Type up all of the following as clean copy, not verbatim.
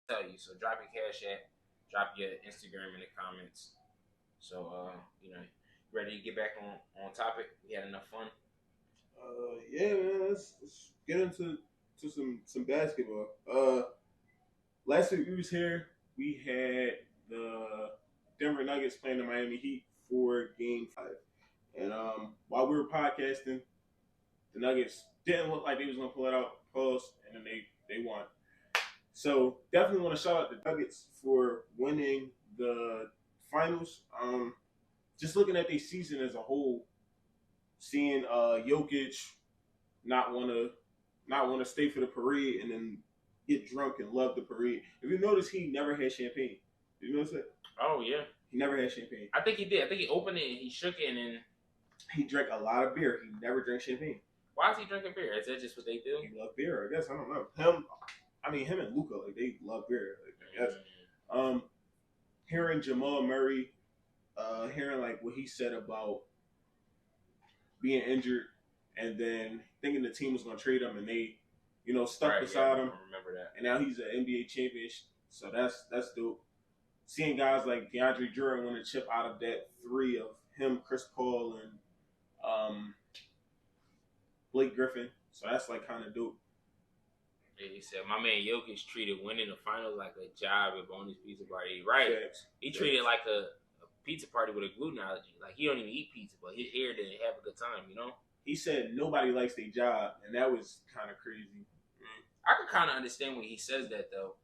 tell you. So drop your Cash App, drop your Instagram in the comments. So ready to get back on topic? We had enough fun. Yeah, man. Let's get into some basketball. Last week we was here. We had the Denver Nuggets playing the Miami Heat for Game 5, and while we were podcasting, the Nuggets didn't look like they was gonna pull it out, pause, and then they won. So definitely want to shout out the Nuggets for winning the finals. Just looking at their season as a whole, seeing Jokic not want to stay for the parade and then get drunk and love the parade. If you notice, he never had champagne. Did you notice that? Oh yeah, he never had champagne. I think he did. I think he opened it and he shook it and then he drank a lot of beer. He never drank champagne. Why is he drinking beer? Is that just what they do? He love beer, I guess. I don't know. Him and Luka, like they love beer. Like, I guess. Hearing Jamal Murray, hearing like what he said about being injured, and then thinking the team was going to trade him, and they, stuck beside him. I remember that. And now he's an NBA champion, so that's dope. Seeing guys like DeAndre Jordan win a chip out of that three of him, Chris Paul, and Blake Griffin, so that's like kind of dope. Yeah, he said my man Jokic treated winning the finals like a job at Bonnie's Pizza Party. Right? He treated it like a pizza party with a gluten allergy. Like he don't even eat pizza, but he's here to have a good time. He said nobody likes their job, and that was kind of crazy. I can kind of understand when he says that though.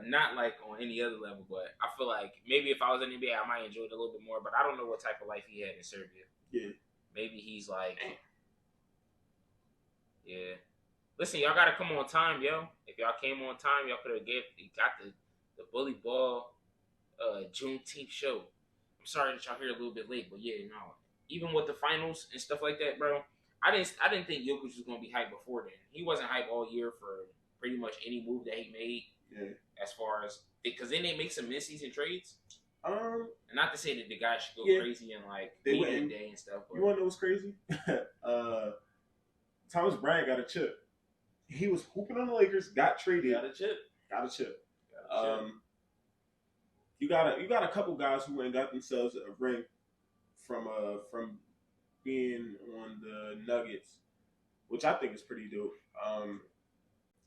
Not like on any other level, but I feel like maybe if I was in the NBA, I might enjoy it a little bit more. But I don't know what type of life he had in Serbia. Yeah, maybe he's like, yeah. Listen, y'all gotta come on time, yo. If y'all came on time, y'all could have got the Bully Ball Juneteenth show. I'm sorry that y'all here a little bit late, but yeah, no. Even with the finals and stuff like that, bro, I didn't think Jokic was gonna be hyped before then. He wasn't hyped all year for pretty much any move that he made. Yeah. As far as because then they make some mid-season trades. And not to say that the guy should go crazy and like they went in day and stuff. But. You want to know what's crazy? Thomas Bryant got a chip. He was hooping on the Lakers, got traded, got a chip. You got a couple guys who went and got themselves a ring from being on the Nuggets, which I think is pretty dope.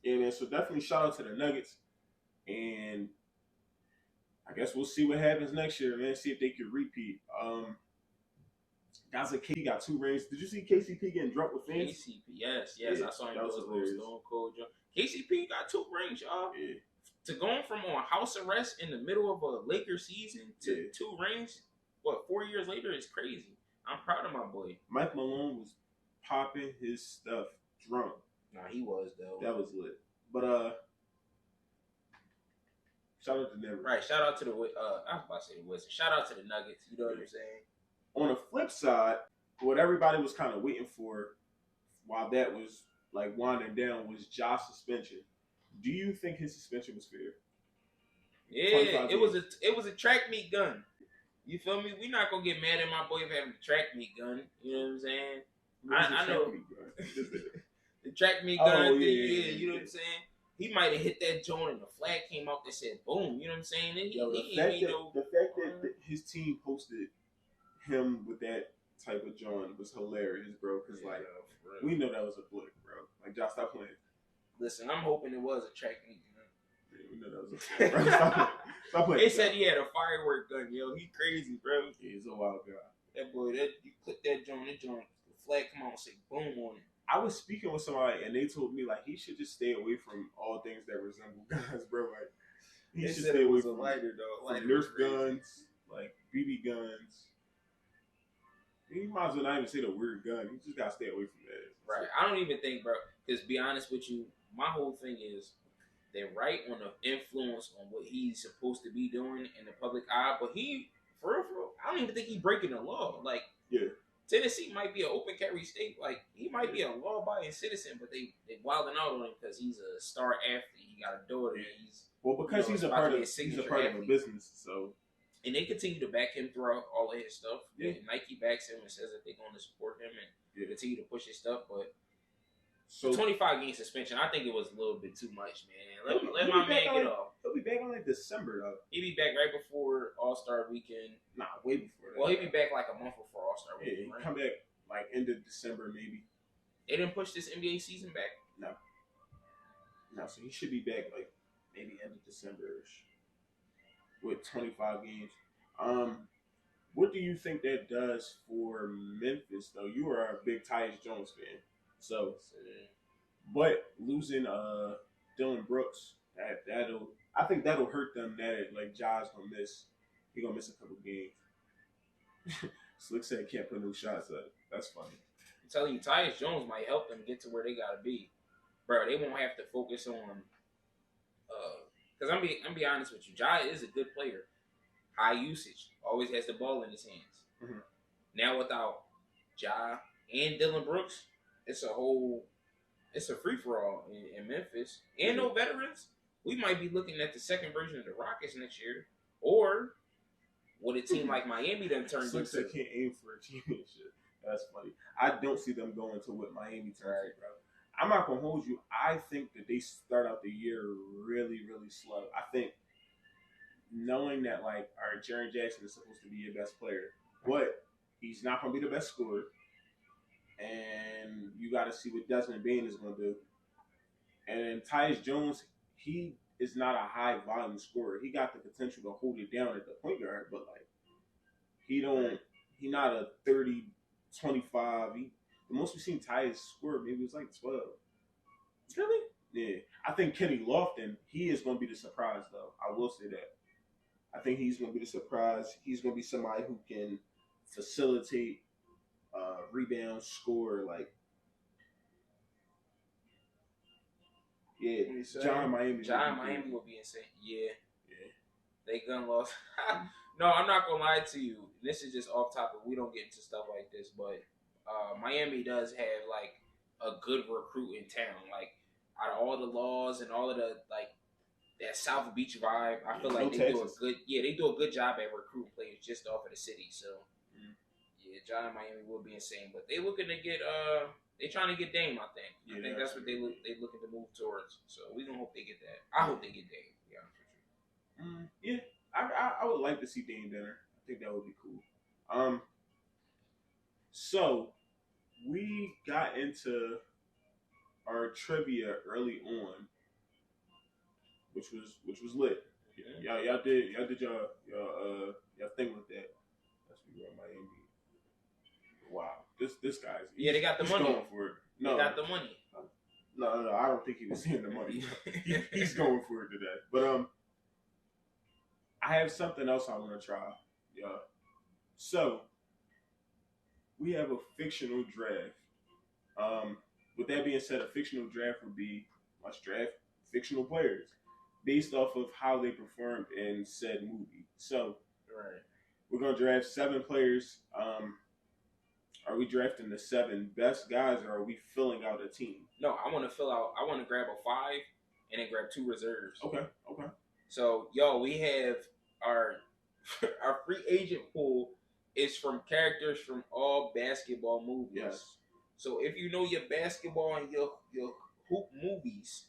Yeah, man. So definitely shout out to the Nuggets, and I guess we'll see what happens next year, man. See if they can repeat. Guys like KCP got 2 rings. Did you see KCP getting drunk with fans? KCP, yes. Yeah, I saw him do a Stone Cold jump. KCP got 2 rings, y'all. Yeah. To going from on house arrest in the middle of a Lakers season to 2 rings, 4 years later is crazy. I'm proud of my boy. Mike Malone was popping his stuff drunk. Nah, he was though. That was lit. But shout out to Denver. Right, shout out to the I was about to say the Wizards. Shout out to the Nuggets. You know what I'm saying? On the flip side, what everybody was kind of waiting for while that was like winding down was Josh's suspension. Do you think his suspension was fair? Yeah, it was a track meet gun. You feel me? We're not gonna get mad at my boy for having a track meet gun. You know what I'm saying? I know the track meet gun. You know what I'm saying? He might have hit that joint and the flag came out that said boom. You know what I'm saying? The fact that his team posted him with that type of joint was hilarious, bro. Because we know that was a flick, bro. Like, Josh, stop playing. Listen, I'm hoping it was a track meet gun. Yeah, we know that was a flick, bro. Stop playing. They said he had a firework gun, yo. He crazy, bro. Yeah, he's a wild guy. That boy, you click that joint, the flag come out and say boom on it. I was speaking with somebody and they told me like he should just stay away from all things that resemble guns, bro. Like he should stay away from lighter, though. From Nerf guns, like BB guns. He might as well not even say the word gun. He just gotta stay away from that. Right. I don't even think, bro. Because be honest with you, my whole thing is they're right on the influence on what he's supposed to be doing in the public eye, but he, for real, I don't even think he's breaking the law. Like, yeah. Tennessee might be an open carry state. Like, he might be a law-abiding citizen, but they wilding out on him because he's a star athlete. He got a daughter. Because he's a part of a business. So, and they continue to back him throughout all of his stuff. Yeah. Nike backs him and says that they're going to support him and continue to push his stuff. But 25-game suspension, I think it was a little bit too much, man. Let my man get off. He'll December though. He'd be back right before All-Star Weekend. Nah, way before that. Well, he'd be back like a month before All-Star Yeah, Weekend, right? Come back like end of December maybe. They didn't push this NBA season back? No. No, so he should be back like maybe end of December-ish with 25 games. What do you think that does for Memphis though? You are a big Tyus Jones fan. So but losing Dylan Brooks, I think that'll hurt them. That like Ja's gonna miss. He gonna miss a couple games. Slick said he can't put no shots up. That's funny. I'm telling you, Tyus Jones might help them get to where they gotta be, bro. They won't have to focus on. Because I'm be honest with you, Ja is a good player, high usage, always has the ball in his hands. Mm-hmm. Now without Ja and Dylan Brooks, it's a free for all in Memphis, and no veterans. We might be looking at the second version of the Rockets next year, or what a team like Miami done turned Slick into. said can't aim for a championship. That's funny. I don't see them going to what Miami turns, bro. I'm not gonna hold you. I think that they start out the year really, really slow. I think knowing that like, all right, Jaren Jackson is supposed to be your best player, but he's not gonna be the best scorer, and you got to see what Desmond Bain is gonna do. And Tyus Jones, he is not a high volume scorer. He got the potential to hold it down at the point guard, but like he not a 30, 25. The most we've seen Tyus score maybe was like 12. Really? Yeah. I think Kenny Lofton, he is going to be the surprise, though. I will say that. I think he's going to be the surprise. He's going to be somebody who can facilitate, rebound, score. Like, yeah, John Miami. John Miami will be insane. Yeah. They gun lost. No, I'm not going to lie to you. This is just off topic. We don't get into stuff like this, but Miami does have like a good recruit in town. Like out of all the laws and all of the like that South Beach vibe, I feel like they do a good job at recruiting players just off of the city. So yeah, John Miami will be insane. But they looking to get they trying to get Dame, I think. I think that's what they looking to move towards. So we gonna hope they get that. I hope they get Dame, to be honest with you. Yeah. I would like to see Dame Dinner. I think that would be cool. So we got into our trivia early on, which was lit. Y'all did your thing with that. That's what you're Miami. Wow, this guy's they got the money. Going for it. No, they got the money. No, I don't think he was seeing the money. He's going for it today. But I have something else I want to try. Yeah. So we have a fictional draft. With that being said, a fictional draft would be let's draft fictional players based off of how they performed in said movie. So we're gonna draft 7 players. Are we drafting the 7 best guys, or are we filling out a team? No, I want to grab a 5 and then grab 2 reserves. Okay. So, we have our free agent pool is from characters from all basketball movies. Yes. So if you know your basketball and your hoop movies,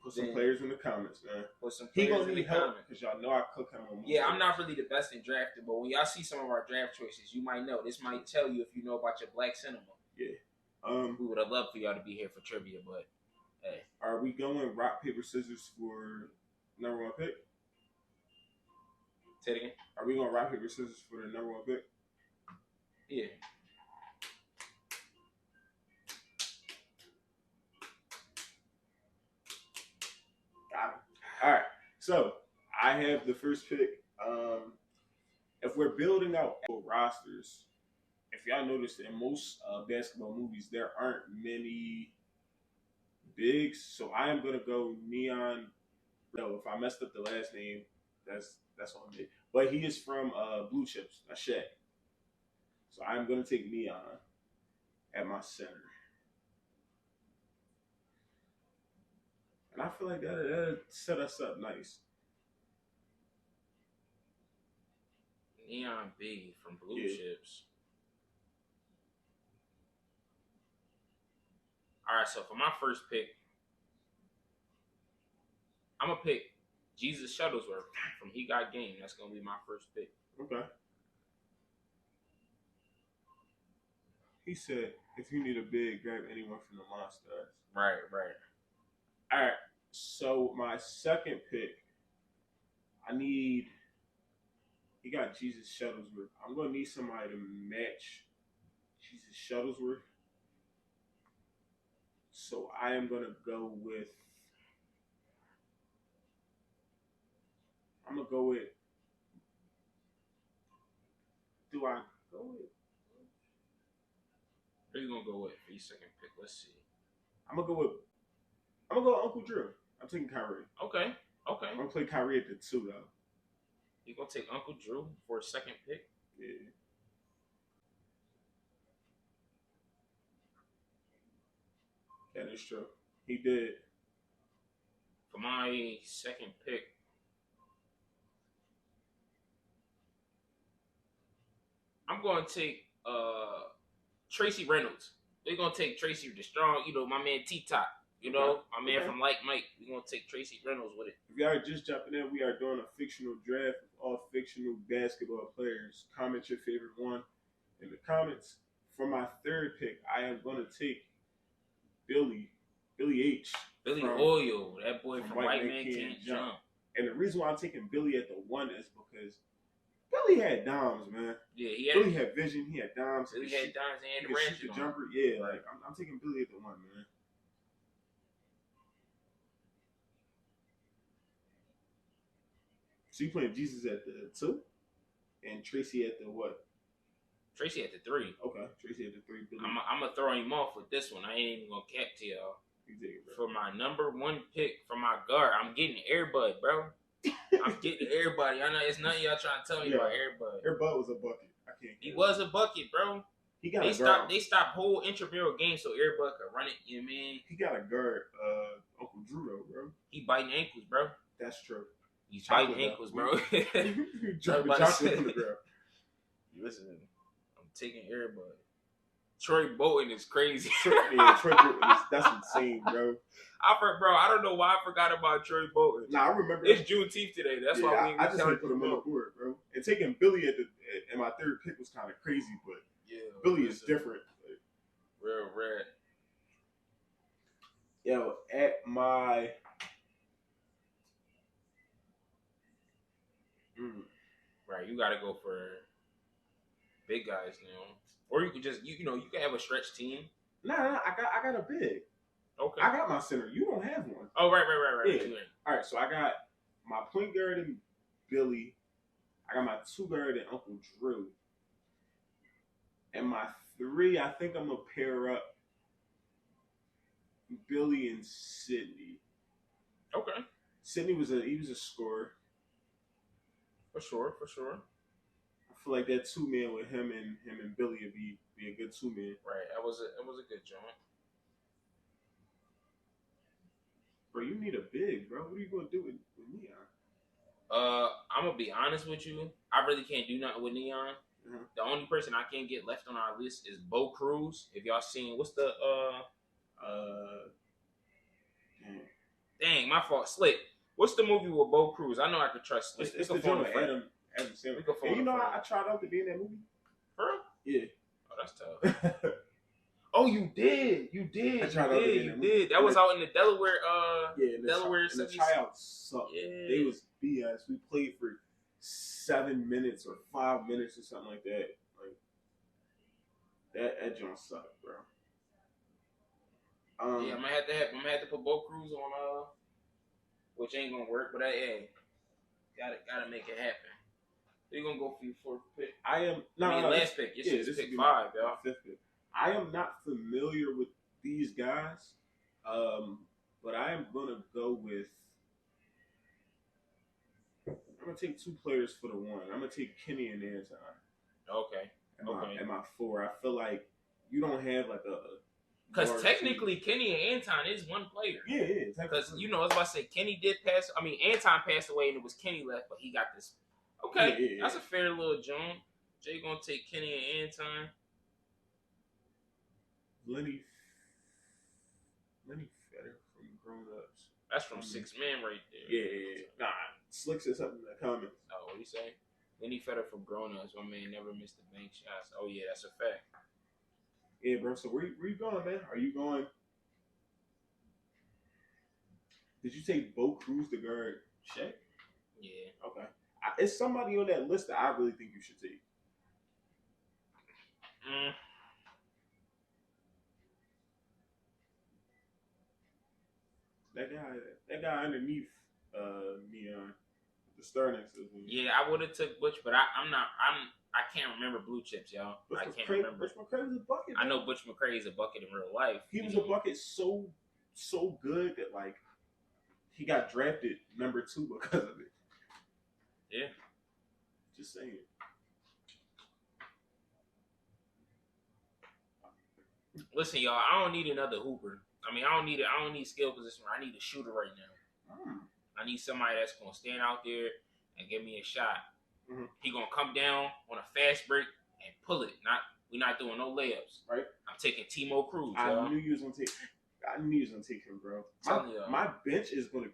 put some players in the comments, man. Put some players in the comments because y'all know I cook him on movies. Yeah, I'm not really the best in drafting, but when y'all see some of our draft choices, you might know. This might tell you if you know about your black cinema. Yeah. We would have loved for y'all to be here for trivia, but hey. Are we going rock, paper, scissors for number 1 pick? Say it again. Are we going rock, paper, scissors for the number 1 pick? Yeah. Got it. All right. So I have the first pick. If we're building out rosters, if y'all notice in most basketball movies, there aren't many bigs. So I am gonna go Neon. No, if I messed up the last name, that's on me. But he is from Blue Chips, a Shaq. So I'm gonna take Neon at my center. And I feel like that'll set us up nice. Neon B from Blue Chips. All right, so for my first pick, I'm going to pick Jesus Shuttlesworth from He Got Game. That's gonna be my first pick. Okay. He said, if you need a big, grab anyone from the Monsters. Right. All right. So my second pick, he got Jesus Shuttlesworth. I'm going to need somebody to match Jesus Shuttlesworth. So I am going to go with, do I go with? Who you going to go with for your second pick? Let's see. I'm going to go with Uncle Drew. I'm taking Kyrie. Okay. I'm going to play Kyrie at the 2, though. You going to take Uncle Drew for a second pick? Yeah. That is true. He did. For my second pick, I'm going to take Tracy Reynolds. We're going to take Tracy the strong, my man T-Top. My man from Like Mike. We're going to take Tracy Reynolds with it. If y'all are just jumping in, we are doing a fictional draft of all fictional basketball players. Comment your favorite one in the comments. For my third pick, I am going to take Billy H. Billy Oil, that boy from White Man Can't Jump. And the reason why I'm taking Billy at the 1 is because Billy had dimes, man. Yeah, Billy had vision. He had dimes. Billy had dimes and he the could shoot the jumper. Yeah, like I'm taking Billy at the 1, man. So you playing Jesus at the 2, and Tracy at the what? Tracy at the 3. Okay, Tracy at the 3. Billy. I'm gonna throw him off with this one. I ain't even gonna cap to y'all. For my number 1 pick for my guard, I'm getting Airbud, bro. I'm getting everybody. I know it's nothing y'all trying to tell me about Airbud. Airbud was a bucket. I can't. He was a bucket, bro. He got They stopped whole intramural games so Airbud could run it. You know what I mean? He got a guard, Uncle Drew though, bro. He biting ankles, bro. That's true. He's biting ankles, bro. Dropping chocolate on the ground. Listen, I'm taking Airbud. Troy Bolton is crazy. Yeah, Troy Bolton that's insane, bro. I don't know why I forgot about Troy Bolton. Nah, I remember. It's Juneteenth today. That's why I just had to put him on the board, bro. And taking Billy at my third pick was kind of crazy, but Billy is different. Real red. Yo, at my right, you got to go for big guys now. Or you could just you can have a stretch team. Nah, I got a big. Okay. I got my center. You don't have one. Oh, right. Yeah. All right, so I got my point guard and Billy. I got my 2 guard and Uncle Drew. And my 3, I think I'm gonna pair up Billy and Sidney. Okay. Sidney was a scorer. For sure. I feel like that 2-man with him and Billy would be a good 2-man. Right. It was a good joint. Bro, you need a big, bro. What are you gonna do with Neon? I'm gonna be honest with you. I really can't do nothing with Neon. Mm-hmm. The only person I can't get left on our list is Bo Cruz. If y'all seen, what's the dang, my fault, Slick. What's the movie with Bo Cruz? I know I could trust Slick. It's the joint with Adam Sandler. And I tried out to be in that movie. Bro? Yeah. Oh, that's tough. Oh, you did. You did. That was out in the Delaware. Delaware. And the tryouts sucked. Yeah. They was BS. We played for 7 minutes or 5 minutes or something like that. Like that joint sucked, bro. Yeah, I'm gonna have to put Bo Cruz on. Which ain't gonna work, but hey, gotta make it happen. You're gonna go for your 4th pick. Last pick. This is pick 5, y'all. 5th pick. I am not familiar with these guys, but I am gonna go with. I'm gonna take 2 players for the 1. I'm gonna take Kenny and Anton. Okay. At my 4, I feel like you don't have like a. Because technically, Kenny and Anton is one player. Yeah. Because I was about to say Kenny did pass. I mean, Anton passed away and it was Kenny left, but he got this. Okay, that's a fair little joint. Jay gonna take Kenny and Anton. Lenny Fetter from Grown Ups. That's from 6 Man right there. Yeah. Nah, Slick said something in the comments. Oh, what do you say? Lenny Fetter from grown-ups. My man never missed a bank shots. Oh yeah, that's a fact. Yeah, bro. So where you going, man? Are you going? Did you take Bo Cruz to guard Shaq? Yeah. Okay. It's somebody on that list that I really think you should take. That guy underneath Neon, the Sterling system. Yeah, I would have took Butch, but I can't remember blue chips, y'all. I can't remember. Butch McRae was a bucket. I know Butch McRae is a bucket in real life. He was a bucket so good that like he got drafted number 2 because of it. Yeah. Just saying. Listen, y'all, I don't need another hooper. I mean, I don't need skill position. I need a shooter right now. I need somebody that's gonna stand out there and give me a shot. Mm-hmm. He gonna come down on a fast break and pull it. We're not doing no layups. Right. I'm taking Timo Cruz. I knew you was gonna take him, bro. My bench is gonna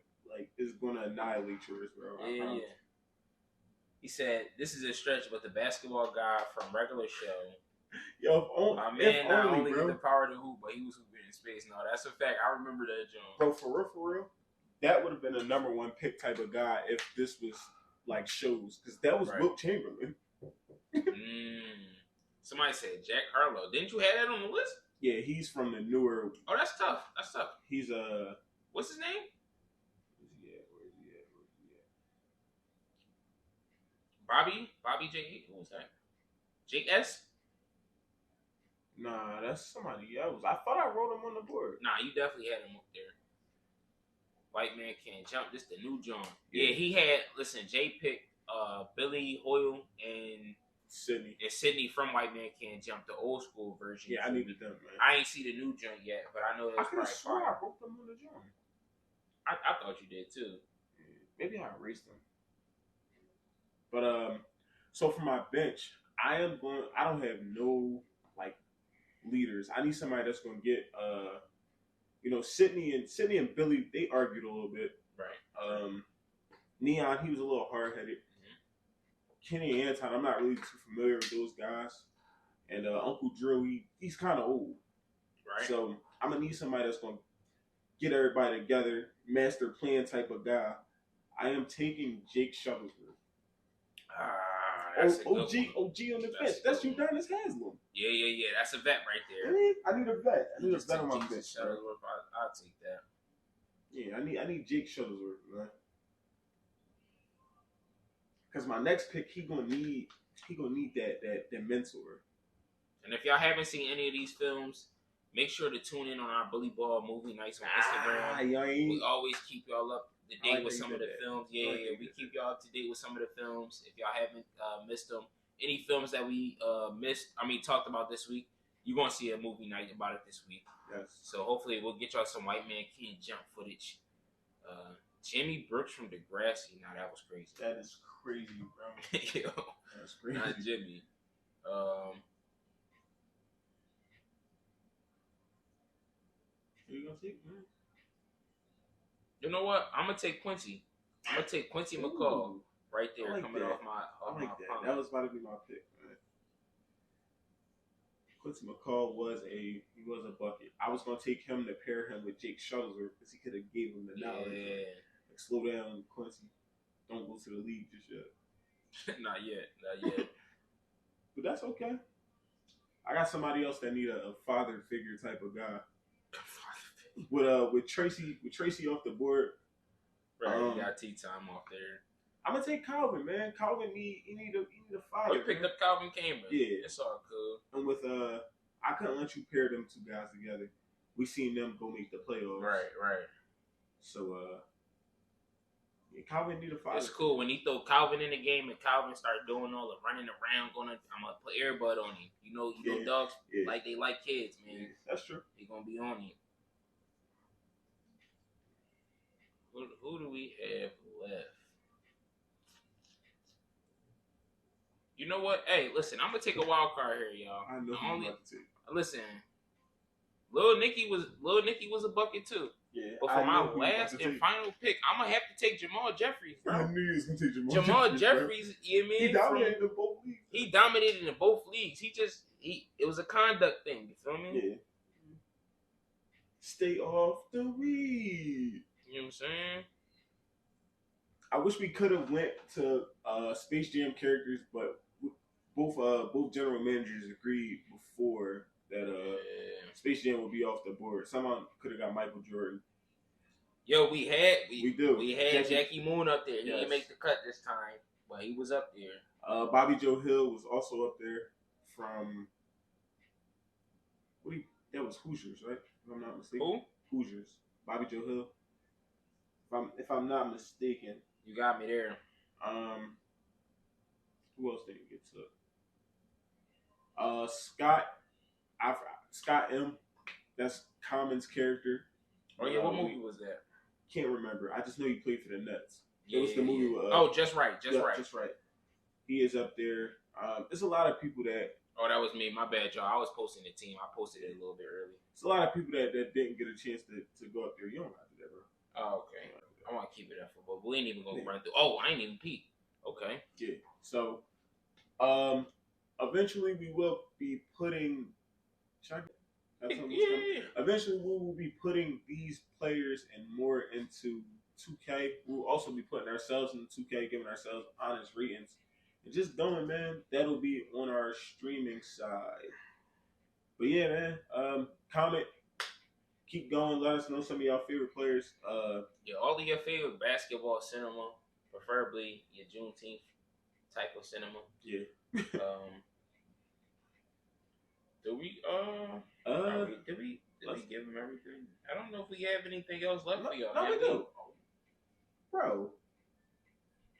annihilate yours, bro. Yeah. He said, "This is a stretch, but the basketball guy from regular show." Yo, my man not only get the power to hoop, but he was hooping in space. No, that's a fact. I remember that, John. Bro, for real, that would have been a number 1 pick type of guy if this was like shows, because that was Wilt Chamberlain. Somebody said Jack Harlow. Didn't you have that on the list? Yeah, he's from the newer. Oh, that's tough. He's what's his name? Where's he at? Bobby J. Who was that? Jake S. Nah, that's somebody else. I thought I wrote him on the board. Nah, you definitely had him up there. White Man Can't Jump. This the new John. Yeah, he had. Listen, Jay picked Billy Hoyle and Sydney from White Man Can't Jump, the old school version. Yeah, I needed them, man. I ain't see the new joint yet, but I know that's probably fire. I wrote them on the joint. I thought you did too. Yeah, maybe I erased them. But so for my bench, I don't have no like leaders. I need somebody that's gonna get Sydney and Billy, they argued a little bit. Right. Neon, he was a little hard headed. Kenny and Anton, I'm not really too familiar with those guys. And Uncle Drew, he's kind of old. Right. So I'm going to need somebody that's going to get everybody together, master plan type of guy. I am taking Jake Shuttlesworth. That's OG on the bench. That's Udonis Haslam. Yeah. That's a vet right there. I need a vet. I need a vet on my bench. Shuttlesworth, I'll take that. Yeah, I need Jake Shuttlesworth, man. Because my next pick, he gonna need that mentor. And if y'all haven't seen any of these films, make sure to tune in on our Bully Ball movie nights on Instagram. We always keep y'all up to date with some of the films. Yeah, we keep y'all up to date with some of the films. If y'all haven't missed them, any films that we talked about this week, you're gonna see a movie night about it this week. Yes. So hopefully we'll get y'all some White Man Can't Jump footage. Jimmy Brooks from Degrassi. Now that was crazy. That is crazy, bro. Yo, that's crazy. Not Jimmy. Who you gonna take, man? You know what? I'm gonna take Quincy. I'm gonna take Quincy McCall right there, coming off my. I like that. That was about to be my pick, man. Quincy McCall was a bucket. I was gonna take him to pair him with Jake Shuttlesworth because he could have gave him the knowledge. Yeah. Like, slow down, Quincy. Don't go to the league just yet. Not yet. But that's okay. I got somebody else that need a father figure type of guy. With Tracy off the board. Right, you got T-Time off there. I'm gonna take Calvin, man. Calvin need a father. You picked up Calvin Cameron. Yeah, it's all cool. And with I couldn't let you pair them 2 guys together. We seen them go make the playoffs. Right. So Calvin need a father. It's cool when he throw Calvin in the game and Calvin start doing all the running around. I'm gonna put Airbud on him. You know dogs like they like kids, man. Yeah, that's true. He gonna be on him. Who do we have left? You know what? Hey, listen, I'm gonna take a wild card here, y'all. I know who I'm about to take. Listen, Lil Nicky was a bucket too. Yeah, But for I my know who you about last to and take. final pick, I'm gonna have to take Jamal Jeffries, I bro. knew you was gonna take Jamal Jeffries. Jeffries, you know what I He mean? dominated in both leagues. He dominated in both leagues. It was a conduct thing. You feel me? Yeah. Stay off the weed. You know what I'm saying? I wish we could have went to Space Jam characters, but both general managers agreed before that Space Jam would be off the board. Someone could have got Michael Jordan. Yo, we had Jackie Jackie Moon up there. He Yes. didn't make the cut this time, but he was up there. Bobby Joe Hill was also up there from that was Hoosiers, right? If I'm not mistaken. Who? Hoosiers. Bobby Joe Hill. If I'm not mistaken. You got me there. Who else did he get to? Scott M. That's Common's character. Oh yeah, what movie was that? Can't remember. I just know he played for the Nets. It was the movie. Just right. Just right. He is up there. There's a lot of people that. Oh, that was me. My bad, y'all. I was posting the team. I posted it a little bit early. It's a lot of people that didn't get a chance to go up there. You don't have to do that, bro. Oh, okay. I want to keep it up for, but we ain't even gonna run through. Oh, I ain't even peep. Okay. Yeah. So, eventually we will be putting. Eventually we will be putting these players and more into 2K. We'll also be putting ourselves into 2K, giving ourselves honest ratings. And just going, man, that'll be on our streaming side. But yeah, man, comment, keep going. Let us know some of y'all favorite players. Yeah, all of your favorite basketball cinema, preferably your Juneteenth type of cinema. Yeah. Did we give them everything? I don't know if we have anything else left for y'all. No, we do, bro.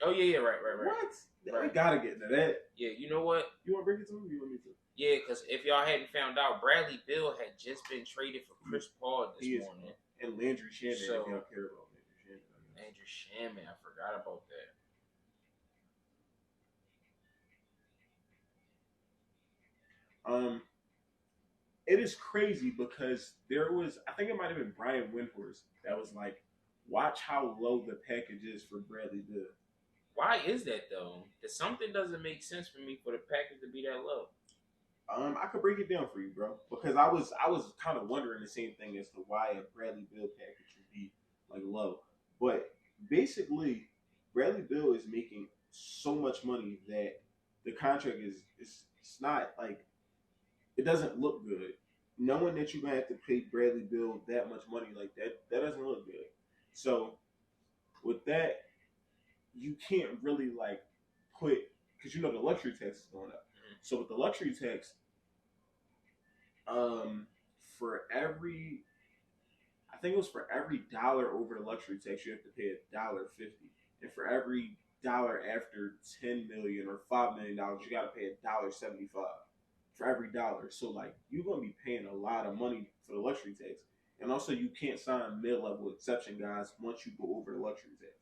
Oh yeah, right. What? Right. We gotta get into that. Yeah, you know what? You want to break it to me? You want me to? Yeah, because if y'all hadn't found out, Bradley Beal had just been traded for Chris Paul this morning. And Landry Shaman, if y'all care about Landry Shaman, I forgot about that. It is crazy because there was, I think it might have been Brian Windhorst that was like, watch how low the package is for Bradley Beal. Why is that though? Because something doesn't make sense for me for the package to be that low. I could break it down for you, bro, because I was kind of wondering the same thing as to why a Bradley Beal package would be like low. But basically, Bradley Beal is making so much money that the contract is it's not like, it doesn't look good. Knowing that you're gonna have to pay Bradley Beal that much money like that doesn't look good. So with that, you can't really like put, because the luxury tax is going up. So with the luxury tax, for every, I think it was for every $1 over the luxury tax, you have to pay $1.50, and for every dollar after $10 million or $5 million, you got to pay $1.75 for every dollar. So like you're gonna be paying a lot of money for the luxury tax, and also you can't sign mid-level exception guys once you go over the luxury tax.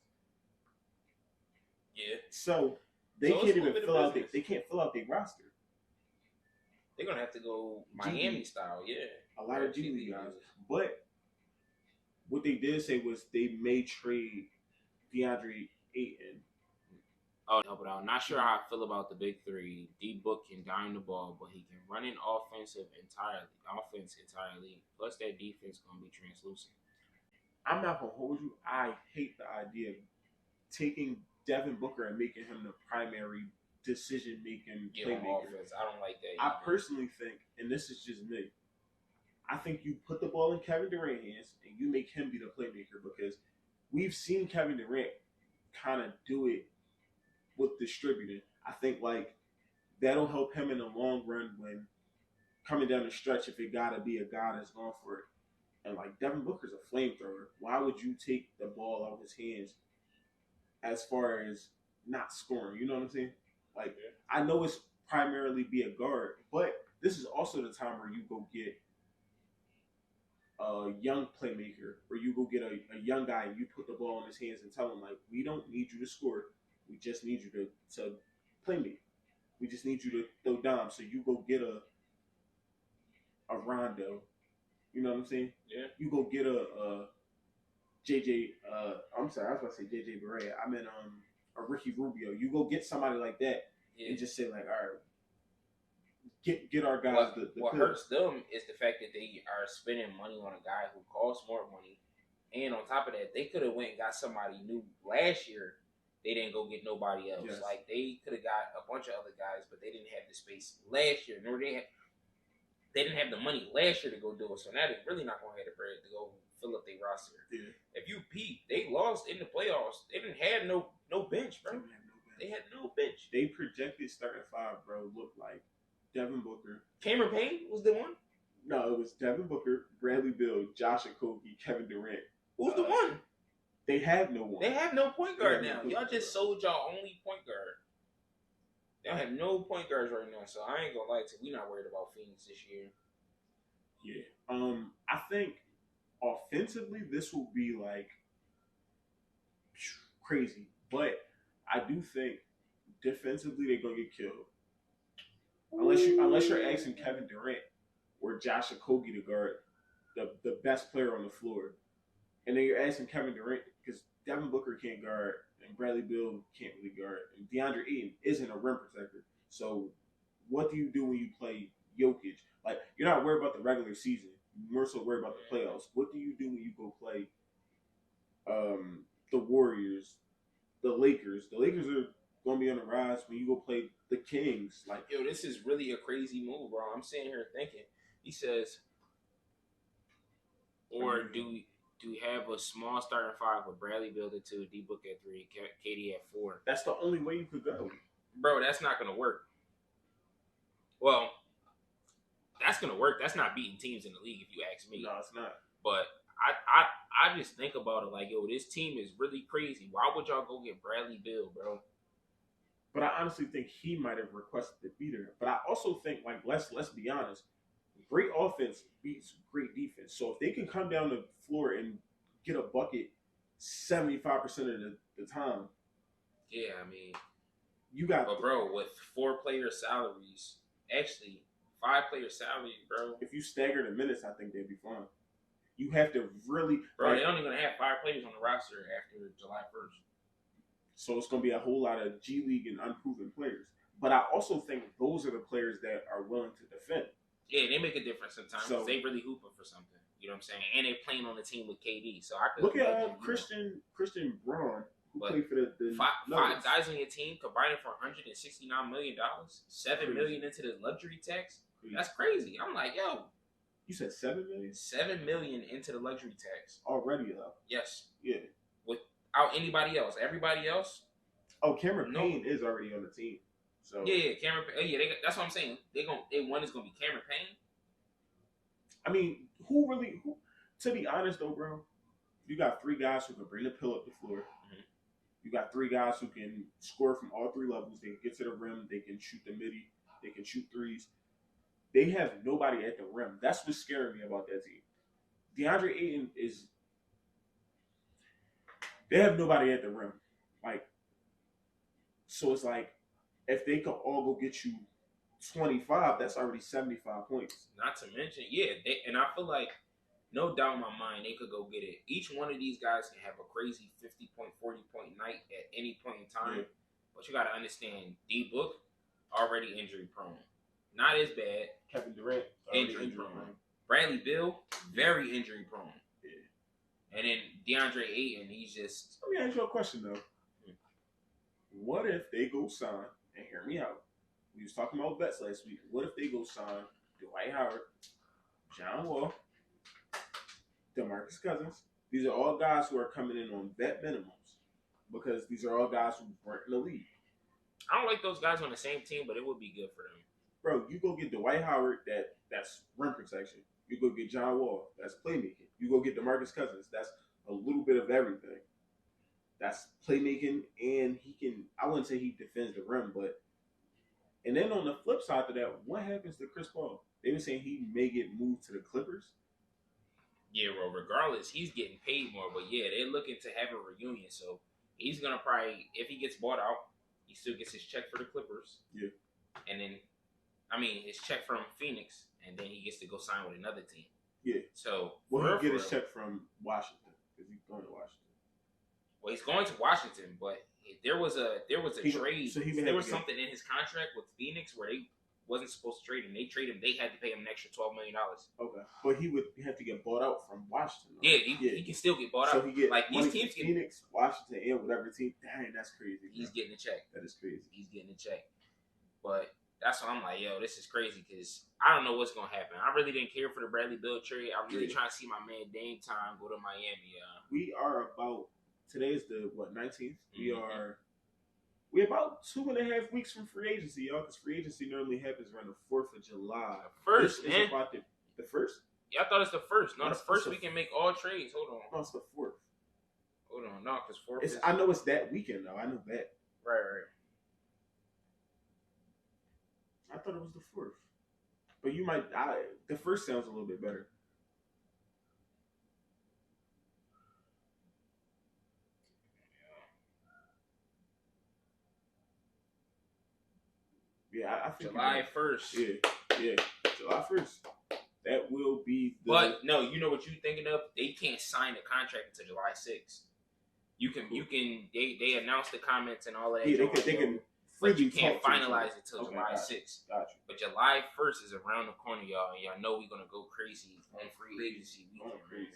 Yeah. So they can't even fill out. They can't fill out their roster. They're gonna have to go Miami style, yeah. A lot of G League guys, but what they did say was they may trade DeAndre Ayton. Oh, no, but I'm not sure how I feel about the big three. D Book can dime the ball, but he can run an offense entirely. Plus that defense gonna be translucent. I'm not gonna hold you. I hate the idea of taking Devin Booker and making him the primary decision-making playmaker. Offense. I don't like that either. I personally think, and this is just me, I think you put the ball in Kevin Durant's hands and you make him be the playmaker, because we've seen Kevin Durant kind of do it with distributing. I think like that'll help him in the long run when coming down the stretch, if it gotta be a guy that's going for it. And like Devin Booker's a flamethrower. Why would you take the ball out of his hands as far as not scoring? You know what I'm saying? Like, I know it's primarily be a guard, but this is also the time where you go get a young playmaker, or you go get a young guy and you put the ball in his hands and tell him, like, we don't need you to score. We just need you to play me. We just need you to throw down. So you go get a Rondo. You know what I'm saying? Yeah. You go get a JJ. I'm sorry, I was about to say JJ Barea. I meant a Ricky Rubio. You go get somebody like that and just say like, all right, get our guys. What hurts them is the fact that they are spending money on a guy who costs more money, and on top of that, they could have went and got somebody new last year. They didn't go get nobody else. Yes. Like they could have got a bunch of other guys, but they didn't have the space last year. Nor they didn't have the money last year to go do it. So now they're really not going to have the bread to go fill up their roster. Yeah. If you peep, they lost in the playoffs. They didn't have no bench, bro. They had no bench. They projected starting five, bro. Looked like Devin Booker. Cameron Payne was the one? No, it was Devin Booker, Bradley Beal, Josh Okogie, Kevin Durant. Who's the one? They have no one. They have no point guard now. Y'all just sold y'all only point guard. Y'all have no point guards right now, so I ain't gonna lie to you. We not worried about Phoenix this year. Yeah. I think offensively this will be like crazy, but I do think defensively they're gonna get killed. Unless you're asking Kevin Durant or Josh Okogie to guard the best player on the floor, and then you're asking Kevin Durant because Devin Booker can't guard and Bradley Beal can't really guard, and DeAndre Ayton isn't a rim protector. So what do you do when you play Jokic? Like you're not worried about the regular season, you're more so worried about the playoffs. What do you do when you go play the Warriors, the Lakers? The Lakers are gonna be on the rise when you go play the Kings. Like, yo, this is really a crazy move, bro. I'm sitting here thinking. He says, or do we have a small starting five with Bradley Beal at 2, D Book at 3, KD at 4? That's the only way you could go, bro. That's not gonna work. Well, that's gonna work. That's not beating teams in the league, if you ask me. No, it's not. But I just think about it like, yo, this team is really crazy. Why would y'all go get Bradley Beal, bro? But I honestly think he might have requested to be there. But I also think, like, let's be honest, great offense beats great defense. So if they can come down the floor and get a bucket 75% of the time, yeah, I mean, you got. But bro, with 4-player salaries, actually 5-player salaries, bro. If you stagger the minutes, I think they'd be fine. You have to really, bro. They're only gonna have 5 players on the roster after July 1st. So it's going to be a whole lot of G League and unproven players. But I also think those are the players that are willing to defend. Yeah, they make a difference sometimes. So, they really hooping for something. You know what I'm saying? And they're playing on the team with KD. So I could look at Christian Braun, who played for the 5 guys on your team combining for $169 million, $7 million into the luxury tax. That's crazy. I'm like, yo. You said $7 million? $7 million into the luxury tax already, though. Yes. Yeah. Without anybody else, everybody else. Oh, Cameron Payne is already on the team. So yeah, Cameron. Yeah, that's what I'm saying. One is gonna be Cameron Payne. I mean, who? To be honest, though, bro, you got 3 guys who can bring the pill up the floor. Mm-hmm. You got 3 guys who can score from all 3 levels. They can get to the rim. They can shoot the midi. They can shoot threes. They have nobody at the rim. That's what's scaring me about that team. DeAndre Ayton is. They have nobody at the rim. Like, so it's like, if they could all go get you 25, that's already 75 points. Not to mention, and I feel like, no doubt in my mind, they could go get it. Each one of these guys can have a crazy 50-point, 40-point night at any point in time. Yeah. But you got to understand, D-Book, already injury prone. Not as bad. Kevin Durant, injury prone. Bradley Beal, very injury prone. Yeah. And then DeAndre Ayton, he's just. Let me ask you a question, though. What if they go sign, and hear me out, we was talking about bets last week. What if they go sign Dwight Howard, John Wall, DeMarcus Cousins? These are all guys who are coming in on vet minimums because these are all guys who weren't in the league. I don't like those guys on the same team, but it would be good for them. Bro, you go get Dwight Howard, that's rim protection. You go get John Wall, that's playmaking. You go get DeMarcus Cousins, that's a little bit of everything. That's playmaking, and he can, I wouldn't say he defends the rim, but, and then on the flip side of that, what happens to Chris Paul? They were saying he may get moved to the Clippers. Yeah, well, regardless, he's getting paid more, but yeah, they're looking to have a reunion, so he's going to probably, if he gets bought out, he still gets his check for the Clippers. Yeah. And then, his check from Phoenix, and then he gets to go sign with another team. Yeah. So, well, he'll get his check from Washington. because he's going to Washington. Well, he's going to Washington, but there was a trade. So there was something in his contract with Phoenix where they wasn't supposed to trade him. They traded him. They had to pay him an extra $12 million. Okay, but he would have to get bought out from Washington. Right? Yeah, he can still get bought out. So he get like these teams get Phoenix, Washington, and whatever team. Dang, that's crazy. He's getting a check. That is crazy. He's getting a check. But that's why I'm like, yo, this is crazy because I don't know what's gonna happen. I really didn't care for the Bradley Beal trade. I'm really trying to see my man Dame Time go to Miami. We are about today's the 19th. We're about 2.5 weeks from free agency, y'all, because free agency normally happens around the 4th of July. First, this man. Is about the first? Yeah, I thought it's the first. No, the first we can make all trades. Hold on. No, it's the 4th. Hold on. No, because 4th I know it's that weekend, though. I know that. Right. I thought it was the 4th. But you might... the first sounds a little bit better. Yeah, I think July 1st. Yeah, July 1st. That will be the... But, no, you know what you're thinking of? They can't sign the contract until July 6th. They announce the comments and all that. Yeah, they can but you can't finalize it till July 6th. Gotcha. But July 1st is around the corner, y'all. And y'all know we're going to go crazy on free agency weekend.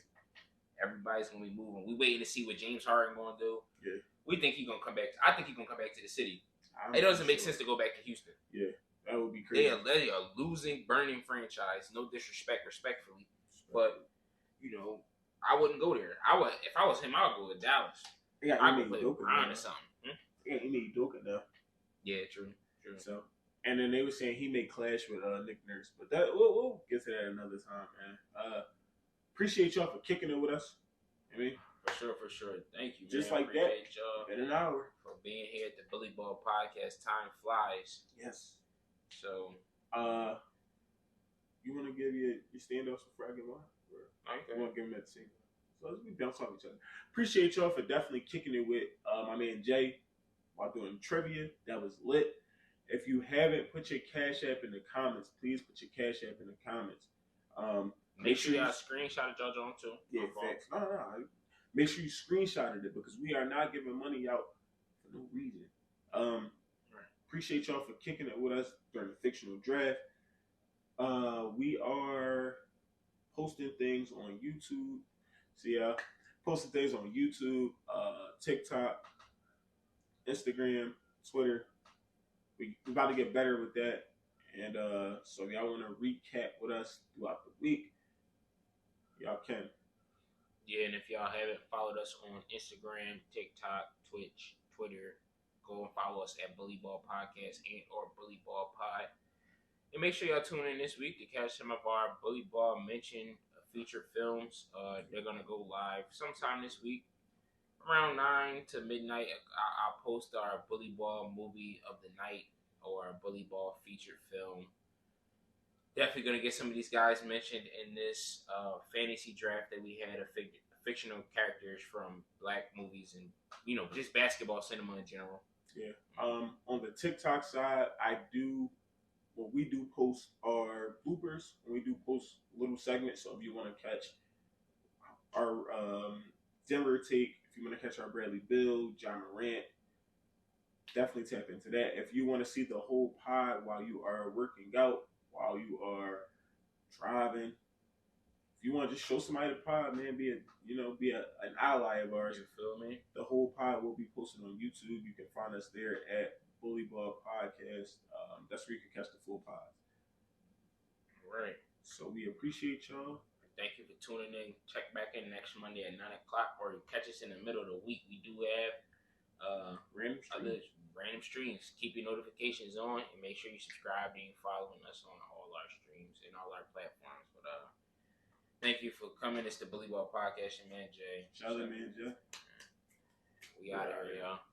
Everybody's going to be moving. We waiting to see what James Harden going to do. Yeah. We think he's going to come back. I think he's going to come back to the city. It doesn't make sense to go back to Houston. Yeah, that would be crazy. They are losing, burning franchise. No disrespect, respectfully. But, I wouldn't go there. If I was him, I would go to Dallas. I would play Brown or something. Yeah, he made Doka now. Yeah, true. So, and then they were saying he may clash with Nick Nurse, but that we'll get to that another time, man. Appreciate y'all for kicking it with us. I mean, for sure. Thank you, just man. like appreciate that. Y'all in an hour for being here at the Bully Ball Podcast. Time flies. Yes. So, you want to give your stand-ups before I give mine? Okay. You want to give them at the same time? So let's be bounce off each other. Appreciate y'all for definitely kicking it with my man Jay while doing trivia. That was lit. If you haven't, put your Cash App in the comments. Please put your Cash App in the comments. Make sure y'all screenshot y'all on too. Yeah, facts. No. Make sure you screenshotted it because we are not giving money out for no reason. Appreciate y'all for kicking it with us during the fictional draft. We are posting things on YouTube. Posting things on YouTube, TikTok, Instagram, Twitter. We about to get better with that. And so if y'all want to recap with us throughout the week, y'all can. Yeah, and if y'all haven't followed us on Instagram, TikTok, Twitch, Twitter, go and follow us at Bully Ball Podcast and or Bully Ball Pod. And make sure y'all tune in this week to catch some of our Bully Ball mentioned feature films. They're going to go live sometime this week. Around 9 to midnight, I'll post our Bully Ball movie of the night or our Bully Ball feature film. Definitely going to get some of these guys mentioned in this fantasy draft that we had of fictional characters from black movies and, just basketball cinema in general. Yeah. On the TikTok side, we do post our bloopers. We do post little segments. So if you want to catch our Denver take, if you want to catch our Bradley Beal, John Morant, definitely tap into that. If you want to see the whole pod while you are working out, while you are driving, if you want to just show somebody the pod, man, be an ally of ours. You feel me? The whole pod will be posted on YouTube. You can find us there at Bully Ball Podcast. That's where you can catch the full pod. Right. So we appreciate y'all. Thank you for tuning in. Check back in next Monday at 9 o'clock or catch us in the middle of the week. We do have random streams. Keep your notifications on and make sure you subscribe and following us on all our streams and all our platforms. But thank you for coming. It's the Bully Ball Podcast, your man Jay. Shout out, man Jay. We out of here, y'all.